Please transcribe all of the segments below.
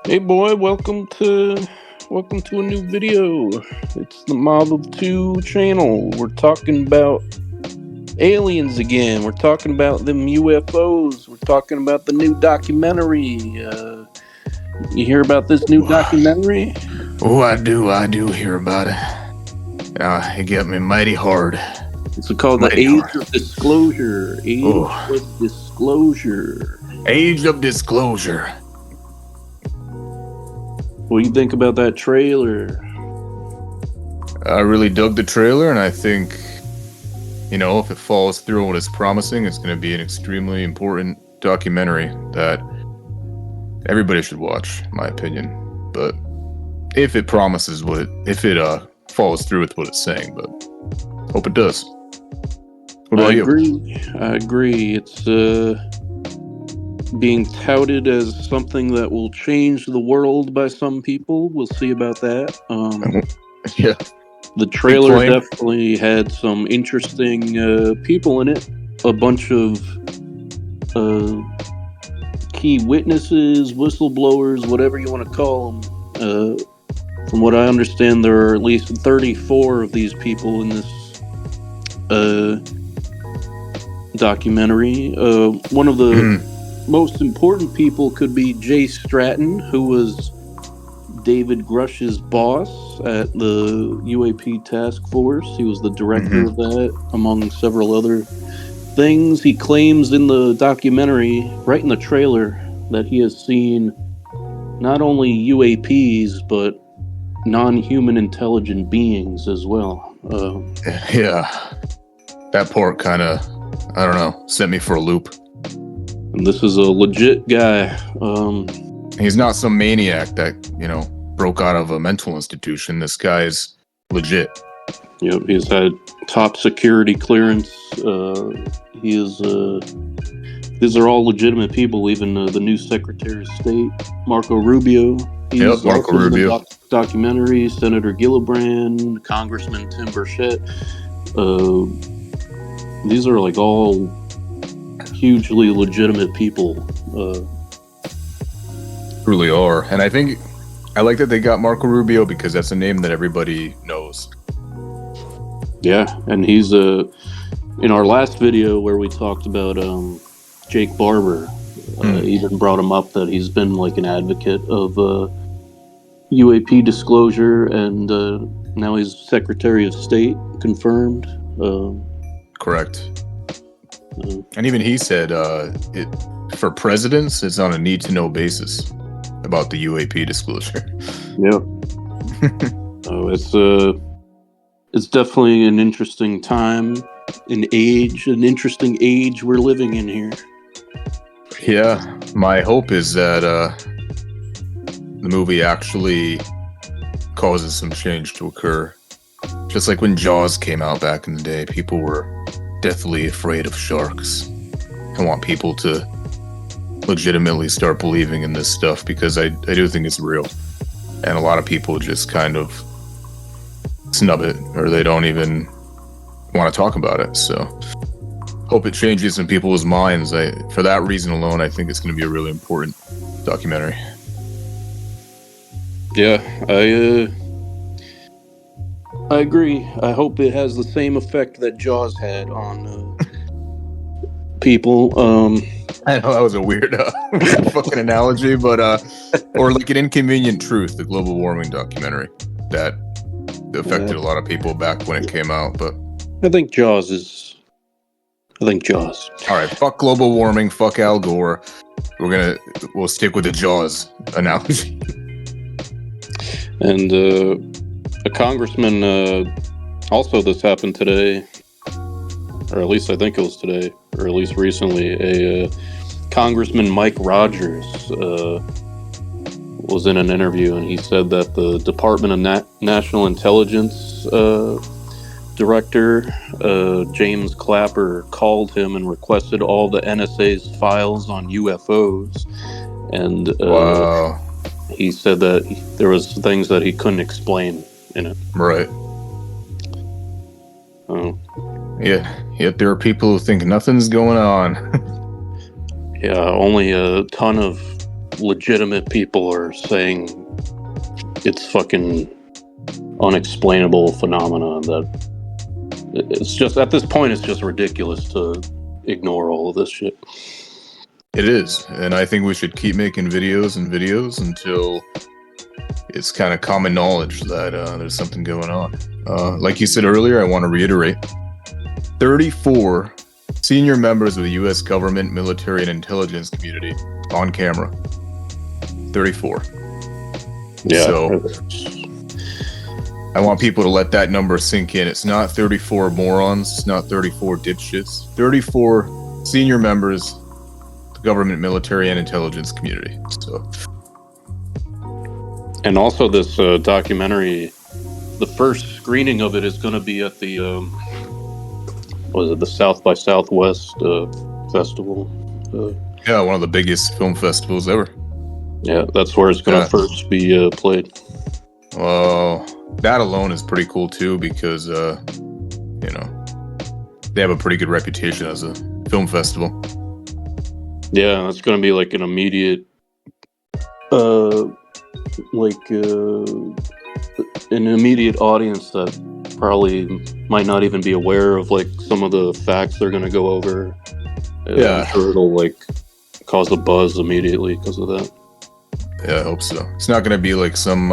Hey boy, welcome to a new video. It's the Model 2 channel. We're talking about aliens again. We're talking about them UFOs. We're talking about the new documentary. You hear about this new documentary? Oh, I do hear about it. It got me mighty hard. It's called The Mighty Age hard. of Disclosure. Age Oh, of Disclosure. age of disclosure. What do you think about that trailer? I really dug the trailer, and I think, if it follows through on what it's promising, it's going to be an extremely important documentary that everybody should watch, in my opinion. But if it promises if it follows through with what it's saying, but hope it does. What I about you? agree. It's being touted as something that will change the world by some people. We'll see about that. Yeah, The big trailer claim. definitely had some interesting people in it. A bunch of uh, key witnesses, whistleblowers, whatever you want to call them. From what I understand, there are at least 34 of these people in this uh, documentary. One of the Mm, most important people could be Jay Stratton, who was David Grush's boss at the UAP task force. He was the director of hmm that, among several other things. He claims in the documentary, right in the trailer, that he has seen not only UAPs, but non human intelligent beings as well. Yeah, that part kind of, I don't know, sent me for a loop. And this is a legit guy. He's not some maniac that, broke out of a mental institution. This guy's legit. He's had top security clearance. He is. These are all legitimate people. Even the new Secretary of State, Marco Rubio. Yep, He's Marco also in the Rubio. documentary. Senator Gillibrand, Congressman Tim Burchett. Uh, these are like all hugely legitimate people. Really are. And I think I like that they got Marco Rubio because that's a name that everybody knows. Yeah, and he's in our last video where we talked about Jake Barber. Even brought him up that he's been like an advocate of UAP disclosure, and now he's Secretary of State, confirmed. Correct. Uh, And even he said it for presidents, it's on a need-to-know basis about the UAP disclosure. yeah. It's definitely an interesting time, an interesting age we're living in here. Yeah, my hope is that the movie actually causes some change to occur. Just like when Jaws came out back in the day, people were deathly afraid of sharks. I want people to legitimately start believing in this stuff because I do think it's real. And a lot of people just kind of snub it or they don't even want to talk about it. So hope it changes in people's minds. For that reason alone, I think it's going to be a really important documentary. Yeah, I agree. I hope it has the same effect that Jaws had on people. I know that was a weird fucking analogy, but or like an inconvenient truth, the global warming documentary that affected a lot of people back when it came out. But I think Jaws. All right, fuck global warming, fuck Al Gore. We'll stick with the Jaws analogy. And a congressman. Also, this happened today, or at least I think it was today, or at least recently. A Congressman Mike Rogers was in an interview, and he said that the Department of National Intelligence director James Clapper called him and requested all the NSA's files on UFOs, and Wow. he said that there was things that he couldn't explain in it. Right. Yeah. Yet there are people who think nothing's going on. Yeah, only a ton of legitimate people are saying it's fucking unexplainable phenomena that it's just, at this point, it's just ridiculous to ignore all of this shit. It is, and I think we should keep making videos and videos until it's kind of common knowledge that there's something going on. Like you said earlier, I want to reiterate, 34 senior members of the U.S. government, military, and intelligence community on camera. 34. Yeah. So I want people to let that number sink in. It's not 34 morons. It's not 34 dipshits. 34 senior members of the government, military, and intelligence community. So, and also this documentary, the first screening of it is going to be at the the South by Southwest festival. Yeah, one of the biggest film festivals ever. Yeah, that's where it's going to first be played. Well, that alone is pretty cool too, because you know, they have a pretty good reputation as a film festival. Yeah, that's going to be like an immediate an immediate audience that probably might not even be aware of like some of the facts they're going to go over. Yeah, I'm sure it'll like cause a buzz immediately because of that. Yeah, I hope so. It's not going to be like some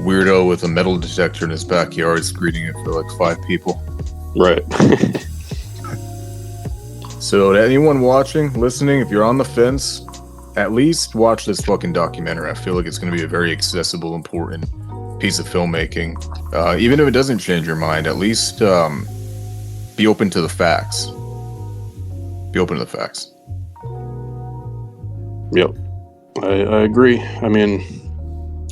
weirdo with a metal detector in his backyard screening it for like 5 people. Right. So to anyone watching, listening, if you're on the fence, at least watch this fucking documentary. I feel like it's going to be a very accessible, important piece of filmmaking. Even if it doesn't change your mind, at least be open to the facts. Be open to the facts. Yep. I agree. I mean,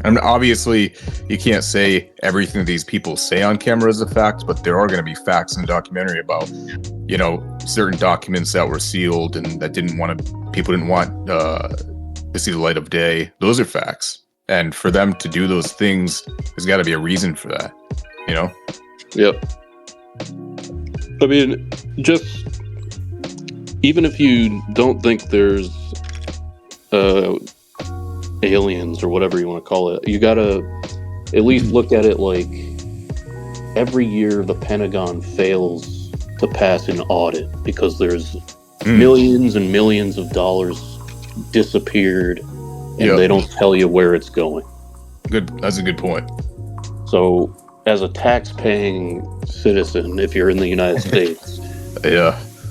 obviously, you can't say everything these people say on camera is a fact, but there are going to be facts in the documentary about, you know, certain documents that were sealed and that people didn't want to see the light of day. Those are facts. And for them to do those things, there's got to be a reason for that, you know? Yep. I mean, just even if you don't think there's aliens or whatever you want to call it, you gotta at least look at it like every year the Pentagon fails to pass an audit because there's millions and millions of dollars disappeared and they don't tell you where it's going. Good. That's a good point. So as a tax-paying citizen, if you're in the United States,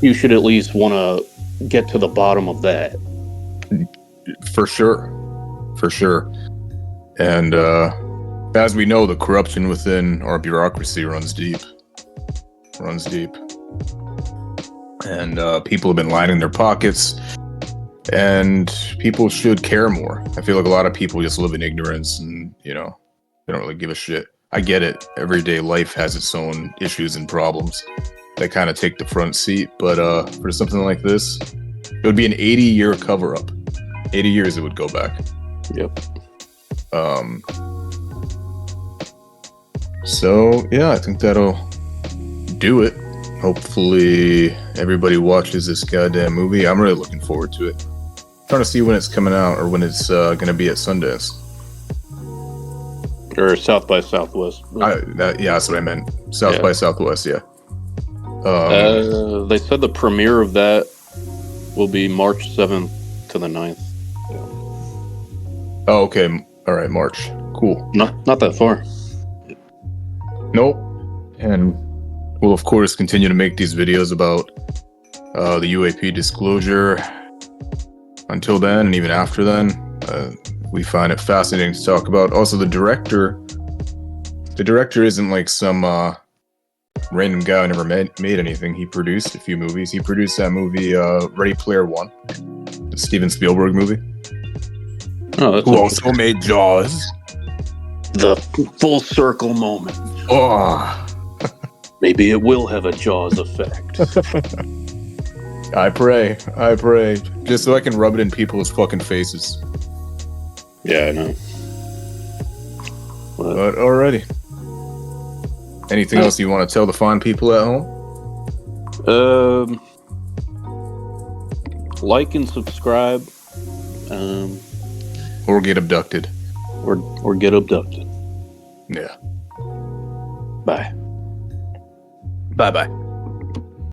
you should at least want to get to the bottom of that. For sure. And as we know, the corruption within our bureaucracy runs deep. And people have been lining their pockets, and people should care more. I feel like a lot of people just live in ignorance and, you know, they don't really give a shit. I get it. Everyday life has its own issues and problems that kind of take the front seat. But for something like this, it would be an 80-year cover-up. 80 years it would go back. Yep. So yeah, I think that'll do it. Hopefully everybody watches this goddamn movie. I'm really looking forward to it. Trying to see when it's coming out or when it's going to be at Sundance or South by Southwest. Yeah, that's what I meant. South by Southwest. Yeah. They said the premiere of that will be March 7th to the 9th. Oh, okay. All right, March. Cool. Not that far. Nope. And we'll, of course, continue to make these videos about the UAP disclosure. Until then, and even after then, we find it fascinating to talk about. Also, the director isn't like some random guy who never made anything. He produced a few movies. He produced that movie, Ready Player One, the Steven Spielberg movie. Oh, who also made Jaws. The full circle moment. Oh. Maybe it will have a Jaws effect. I pray. Just so I can rub it in people's fucking faces. Yeah, I know. But alrighty. Anything else you want to tell the fine people at home? Like and subscribe. um, Or get abducted. or get abducted. Yeah. Bye. Bye-bye.